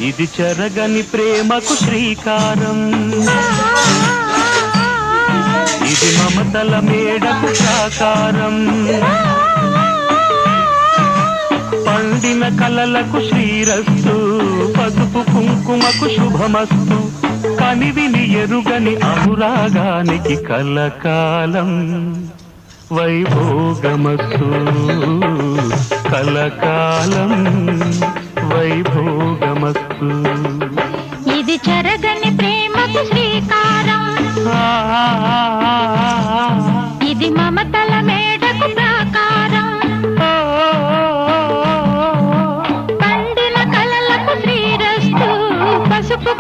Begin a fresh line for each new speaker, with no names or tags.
ఇది చెరగని ప్రేమకు శ్రీకారం, ఇది మమతల మేడకు సాకారం, పండిన కలలకు శ్రీరస్తు, పసుపు కుంకుమకు శుభమస్తు, కనివిని ఎరుగని అనురాగానికి కలకాలం వైభోగమస్తు, కలకాలం వైభోగమస్తు.
ఇది చెరగని ప్రేమకు శ్రీకారం, ఇది మమతల మేడకు ప్రాకారం, పండిన కలలకు శ్రీరస్తు, పసుపు